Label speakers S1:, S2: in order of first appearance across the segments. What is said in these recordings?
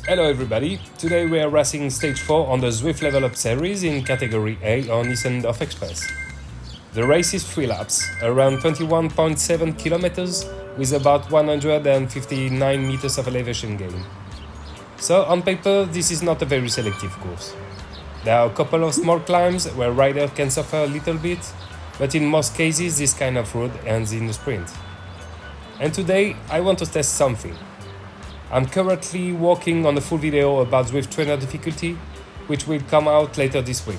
S1: Hello everybody, today we are racing stage 4 on the Zwift Level Up series in category A on Issendorf Express. The race is 3 laps, around 21.7 kilometers with about 159 meters of elevation gain. So on paper this is not a very selective course. There are a couple of small climbs where rider can suffer a little bit, but in most cases this kind of road ends in a sprint. And today I want to test something. I'm currently working on a full video about Zwift trainer difficulty, which will come out later this week.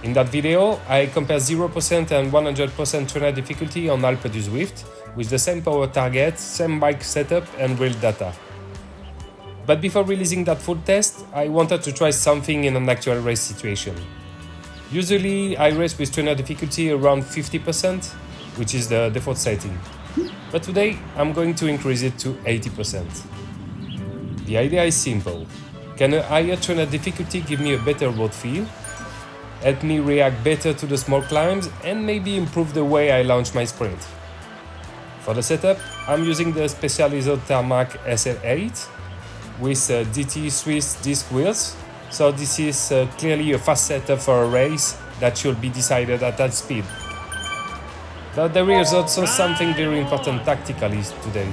S1: In that video, I compare 0% and 100% trainer difficulty on Alpe du Zwift with the same power target, same bike setup and real data. But before releasing that full test, I wanted to try something in an actual race situation. Usually, I race with trainer difficulty around 50%, which is the default setting. But today, I'm going to increase it to 80%. The idea is simple. Can a higher trainer difficulty give me a better road feel, help me react better to the small climbs, and maybe improve the way I launch my sprint? For the setup, I'm using the Specialized Tarmac SL8 with DT Swiss disc wheels, so this is clearly a fast setup for a race that should be decided at that speed. But there is also something very important tactically today.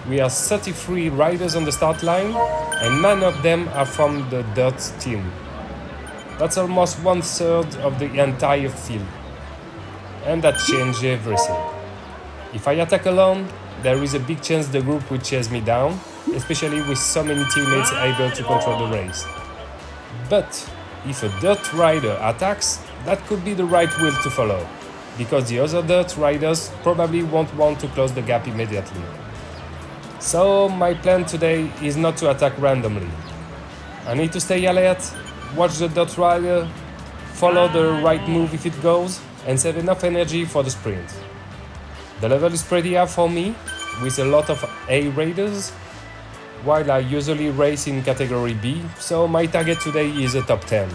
S1: We are 33 riders on the start line and 9 of them are from the dirt team. That's almost 1/3 of the entire field. And that changes everything. If I attack alone, there is a big chance the group will chase me down, especially with so many teammates able to control the race. But if a dirt rider attacks, that could be the right wheel to follow, because the other dirt riders probably won't want to close the gap immediately. So my plan today is not to attack randomly. I need to stay alert, watch the dirt rider, follow the right move if it goes, and save enough energy for the sprint. The level is pretty high for me, with a lot of A raiders, while I usually race in category B, so my target today is a top 10.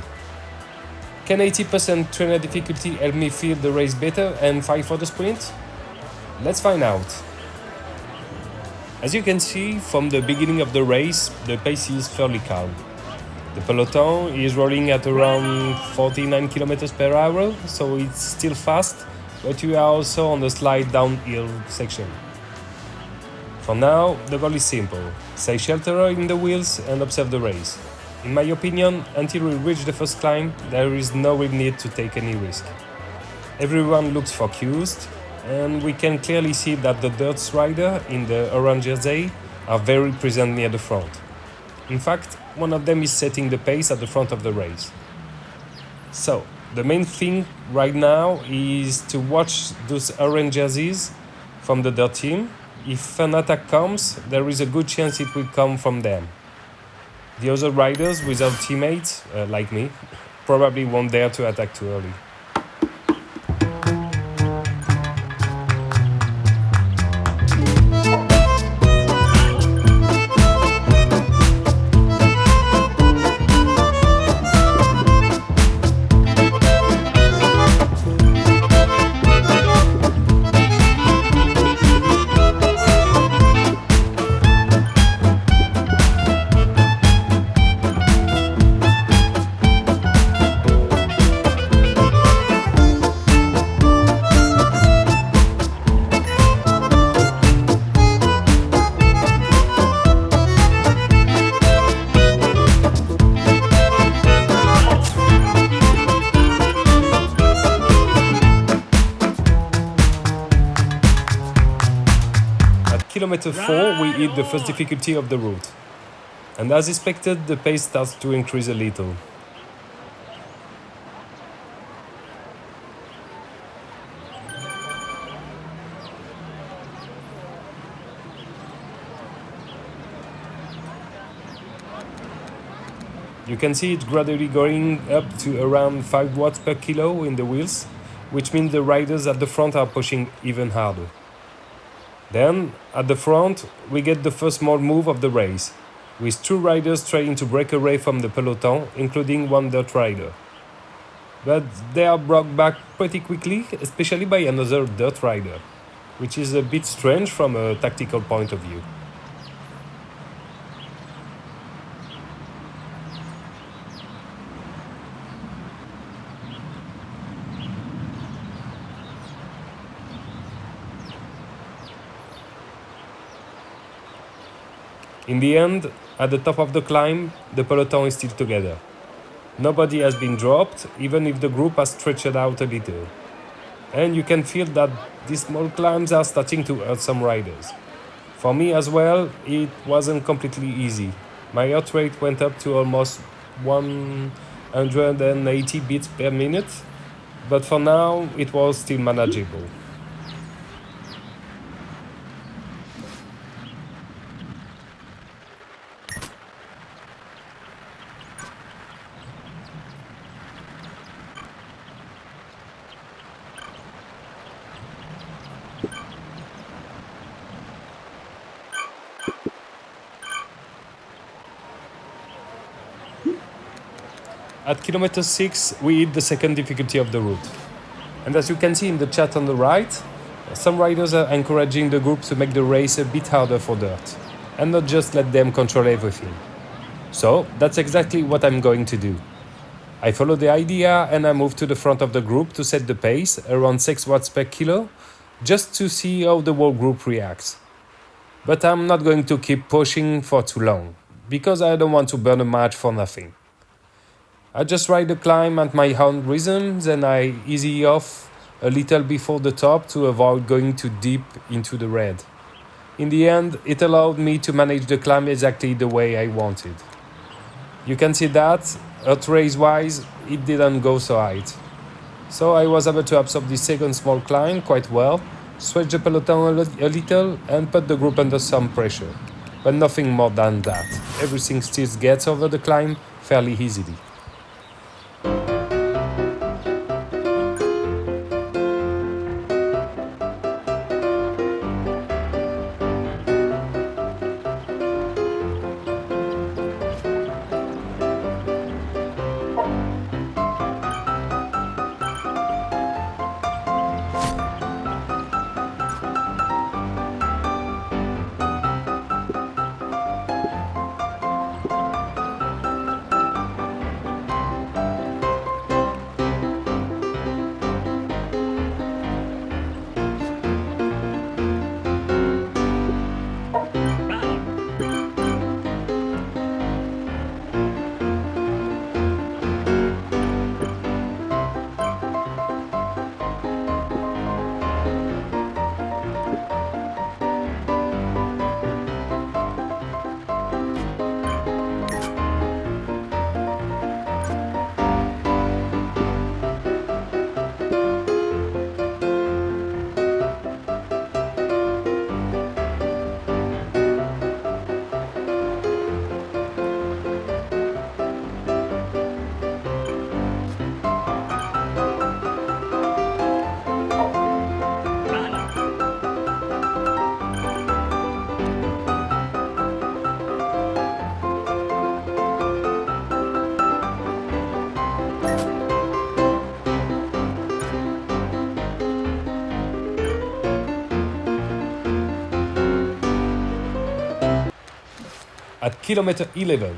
S1: Can 80% trainer difficulty help me feel the race better and fight for the sprint? Let's find out. As you can see, from the beginning of the race, the pace is fairly calm. The peloton is rolling at around 49 km per hour, so it's still fast, but we are also on the slight downhill section. For now, the goal is simple. Stay sheltered in the wheels and observe the race. In my opinion, until we reach the first climb, there is no real need to take any risk. Everyone looks focused, and we can clearly see that the dirt rider in the orange jersey are very present near the front. In fact, one of them is setting the pace at the front of the race. So, the main thing right now is to watch those orange jerseys from the dirt team. If an attack comes, there is a good chance it will come from them. The other riders without teammates, like me, probably won't dare to attack too early. Kilometer 4, we hit the first difficulty of the route. And as expected, the pace starts to increase a little. You can see it gradually going up to around 5 watts per kilo in the wheels, which means the riders at the front are pushing even harder. Then, at the front, we get the first small move of the race, with 2 riders trying to break away from the peloton, including one dirt rider. But they are brought back pretty quickly, especially by another dirt rider, which is a bit strange from a tactical point of view. In the end, at the top of the climb, the peloton is still together. Nobody has been dropped, even if the group has stretched out a little. And you can feel that these small climbs are starting to hurt some riders. For me as well, it wasn't completely easy. My heart rate went up to almost 180 beats per minute, but for now it was still manageable. At kilometer 6, we hit the second difficulty of the route. And as you can see in the chat on the right, some riders are encouraging the group to make the race a bit harder for dirt, and not just let them control everything. So that's exactly what I'm going to do. I follow the idea and I move to the front of the group to set the pace, around 6 watts per kilo, just to see how the whole group reacts. But I'm not going to keep pushing for too long, because I don't want to burn a match for nothing. I just ride the climb at my own rhythm, then I ease off a little before the top to avoid going too deep into the red. In the end, it allowed me to manage the climb exactly the way I wanted. You can see that, heart rate wise, it didn't go so high. So I was able to absorb the second small climb quite well, stretch the peloton a little and put the group under some pressure. But nothing more than that. Everything still gets over the climb fairly easily. At kilometer 11,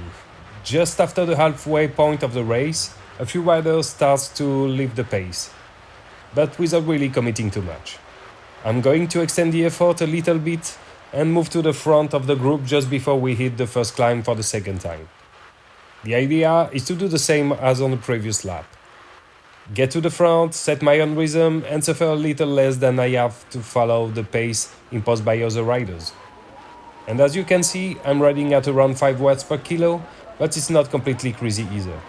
S1: just after the halfway point of the race, a few riders start to leave the pace, but without really committing too much. I'm going to extend the effort a little bit and move to the front of the group just before we hit the first climb for the second time. The idea is to do the same as on the previous lap. Get to the front, set my own rhythm, and suffer a little less than I have to follow the pace imposed by other riders. And as you can see, I'm riding at around 5 watts per kilo, but it's not completely crazy either.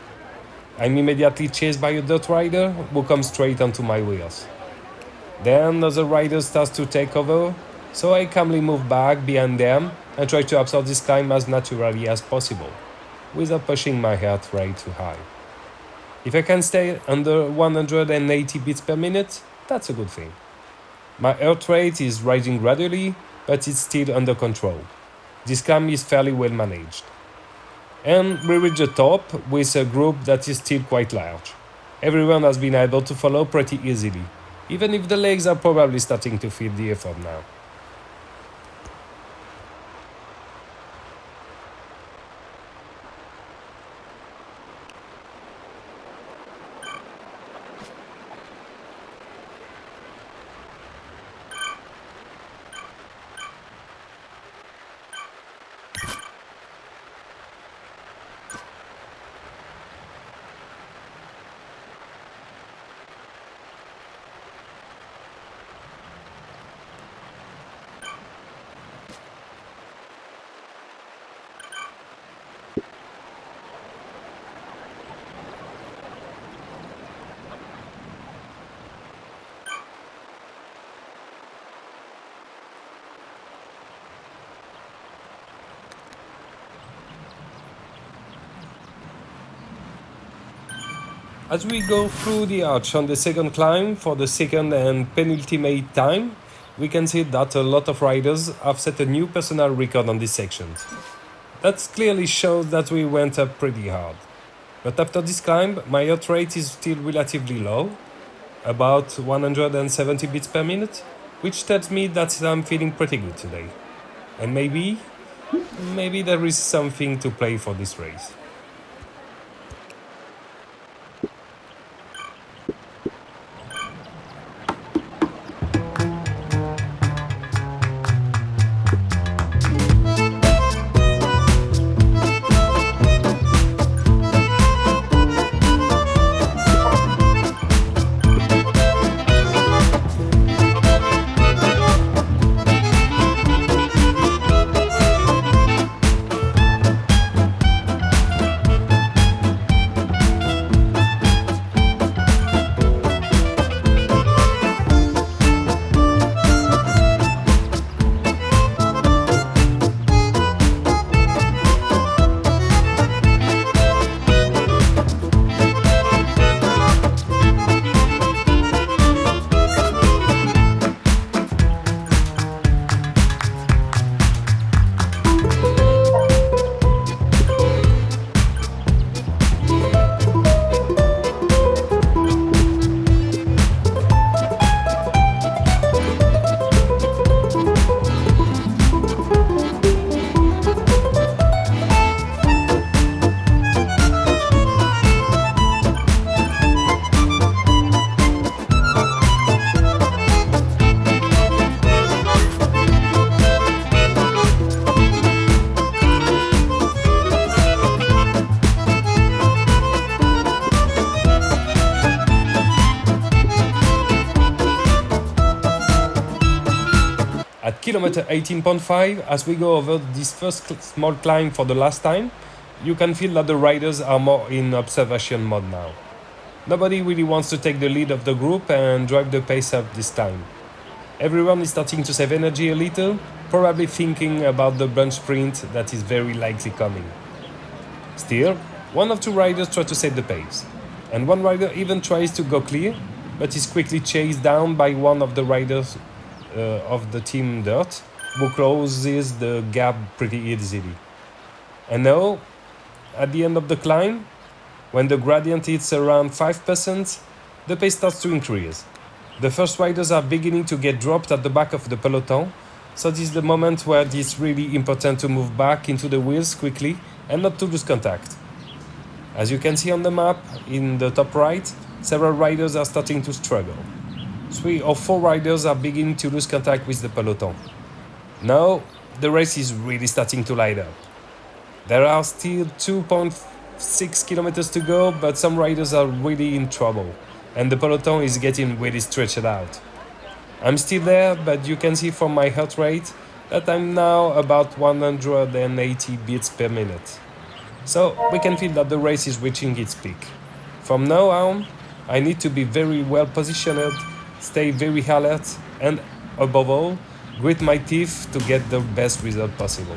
S1: I'm immediately chased by a dirt rider who comes straight onto my wheels. Then other riders start to take over, so I calmly move back behind them and try to absorb this climb as naturally as possible, without pushing my heart rate too high. If I can stay under 180 beats per minute, that's a good thing. My heart rate is rising gradually, but it's still under control. This climb is fairly well managed. And we reach the top with a group that is still quite large. Everyone has been able to follow pretty easily, even if the legs are probably starting to feel the effort now. As we go through the arch on the second climb for the second and penultimate time, we can see that a lot of riders have set a new personal record on this section. That clearly shows that we went up pretty hard. But after this climb, my heart rate is still relatively low, about 170 beats per minute, which tells me that I'm feeling pretty good today. And maybe there is something to play for this race. At kilometer 18.5, as we go over this first small climb for the last time, you can feel that the riders are more in observation mode now. Nobody really wants to take the lead of the group and drive the pace up this time. Everyone is starting to save energy a little, probably thinking about the bunch sprint that is very likely coming. Still, one of two riders try to set the pace, and one rider even tries to go clear, but is quickly chased down by one of the riders of the team Dirt, who closes the gap pretty easily. And now, at the end of the climb, when the gradient hits around 5%, the pace starts to increase. The first riders are beginning to get dropped at the back of the peloton, so this is the moment where it is really important to move back into the wheels quickly and not to lose contact. As you can see on the map, in the top right, several riders are starting to struggle. 3 or 4 riders are beginning to lose contact with the peloton. Now, the race is really starting to light up. There are still 2.6 kilometers to go, but some riders are really in trouble, and the peloton is getting really stretched out. I'm still there, but you can see from my heart rate that I'm now about 180 beats per minute. So we can feel that the race is reaching its peak. From now on, I need to be very well positioned, stay very alert, and above all, grit my teeth to get the best result possible.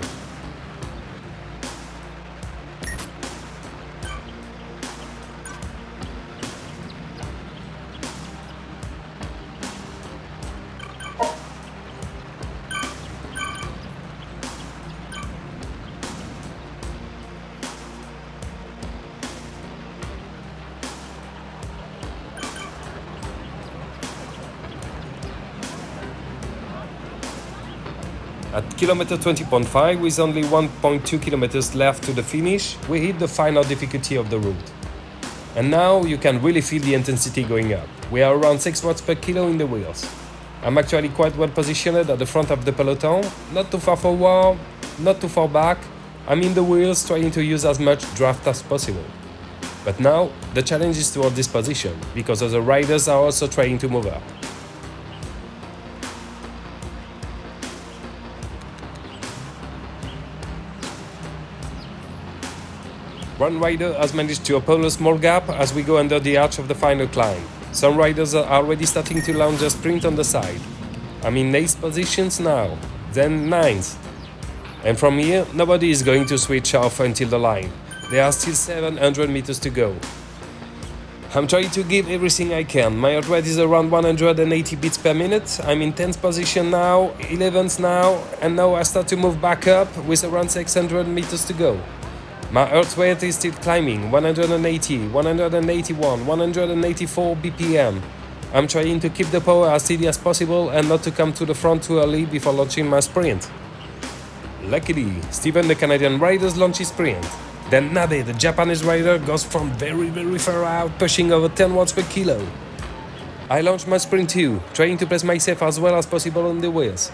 S1: At kilometer 20.5, with only 1.2 kilometers left to the finish, we hit the final difficulty of the route. And now you can really feel the intensity going up. We are around 6 watts per kilo in the wheels. I'm actually quite well positioned at the front of the peloton, not too far forward, not too far back. I'm in the wheels trying to use as much draft as possible. But now, the challenge is toward this position, because other riders are also trying to move up. One rider has managed to open a small gap as we go under the arch of the final climb. Some riders are already starting to launch a sprint on the side. I'm in 8th positions now, then 9th. And from here, nobody is going to switch off until the line. There are still 700 meters to go. I'm trying to give everything I can. My heart rate is around 180 beats per minute. I'm in 10th position now, 11th now, and now I start to move back up with around 600 meters to go. My heart rate is still climbing, 180, 181, 184 BPM. I'm trying to keep the power as steady as possible and not to come to the front too early before launching my sprint. Luckily, Steven the Canadian rider launched his sprint. Then Nabe, the Japanese rider, goes from very far out, pushing over 10 watts per kilo. I launched my sprint too, trying to place myself as well as possible on the wheels.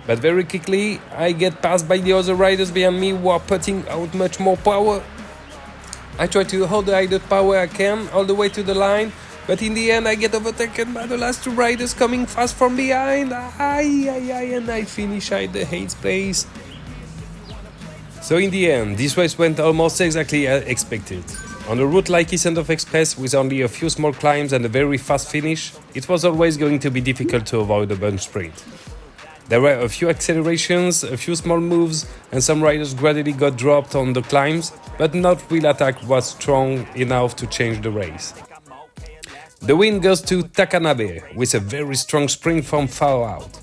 S1: But very quickly, I get passed by the other riders behind me who are putting out much more power. I try to hold the highest power I can all the way to the line, but in the end I get overtaken by the last two riders coming fast from behind. And I finish at the 8th place. So in the end, this race went almost exactly as expected. On a route like Issendorf Express with only a few small climbs and a very fast finish, it was always going to be difficult to avoid a bunch sprint. There were a few accelerations, a few small moves, and some riders gradually got dropped on the climbs, but not real attack was strong enough to change the race. The win goes to Takanabe with a very strong sprint from far out.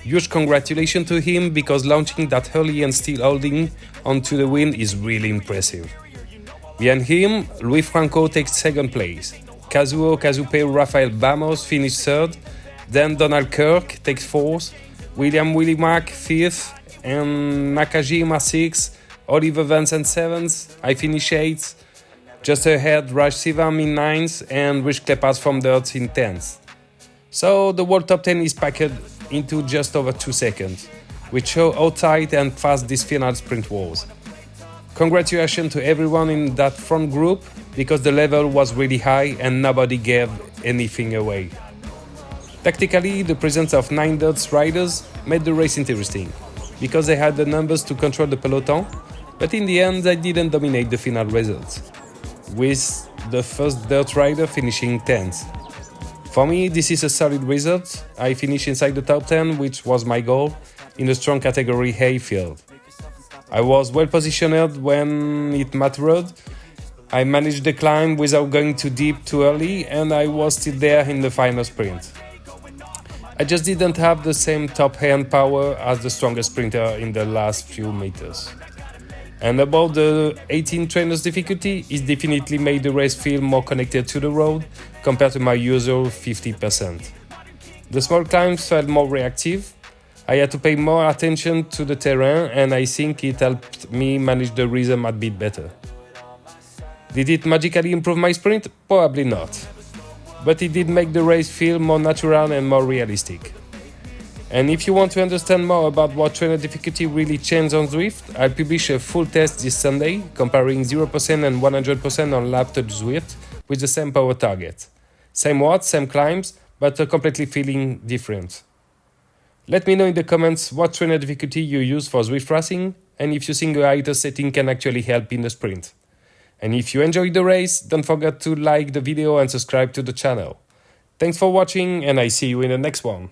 S1: Huge congratulations to him because launching that early and still holding onto the win is really impressive. Behind him, Luis Franco takes 2nd place. Kazuo Kazupe Rafael Bamos finished 3rd. Then Donald Kirk takes 4th. William Willie Mack 5th. And Nakajima 6th. Oliver Vincent 7th. I finish 8th. Just ahead, Raj Sivam in 9th. And Rich Klepas from Dirt in 10th. So the world top 10 is packed into just over 2 seconds, which show how tight and fast this final sprint was. Congratulations to everyone in that front group because the level was really high and nobody gave anything away. Tactically, the presence of 9 dirt riders made the race interesting because they had the numbers to control the peloton, but in the end they didn't dominate the final results, with the first dirt rider finishing 10th. For me, this is a solid result. I finished inside the top 10, which was my goal, in a strong category A field. I was well positioned when it mattered. I managed the climb without going too deep too early, and I was still there in the final sprint. I just didn't have the same top hand power as the strongest sprinter in the last few meters. And about the 18 trainers difficulty, it definitely made the race feel more connected to the road compared to my usual 50%. The small climbs felt more reactive. I had to pay more attention to the terrain and I think it helped me manage the rhythm a bit better. Did it magically improve my sprint? Probably not. But it did make the race feel more natural and more realistic. And if you want to understand more about what trainer difficulty really changed on Zwift, I'll publish a full test this Sunday, comparing 0% and 100% on Alpe du Zwift with the same power target. Same watts, same climbs, but completely feeling different. Let me know in the comments what trainer difficulty you use for Zwift racing, and if you think a higher setting can actually help in the sprint. And if you enjoyed the race, don't forget to like the video and subscribe to the channel. Thanks for watching, and I see you in the next one.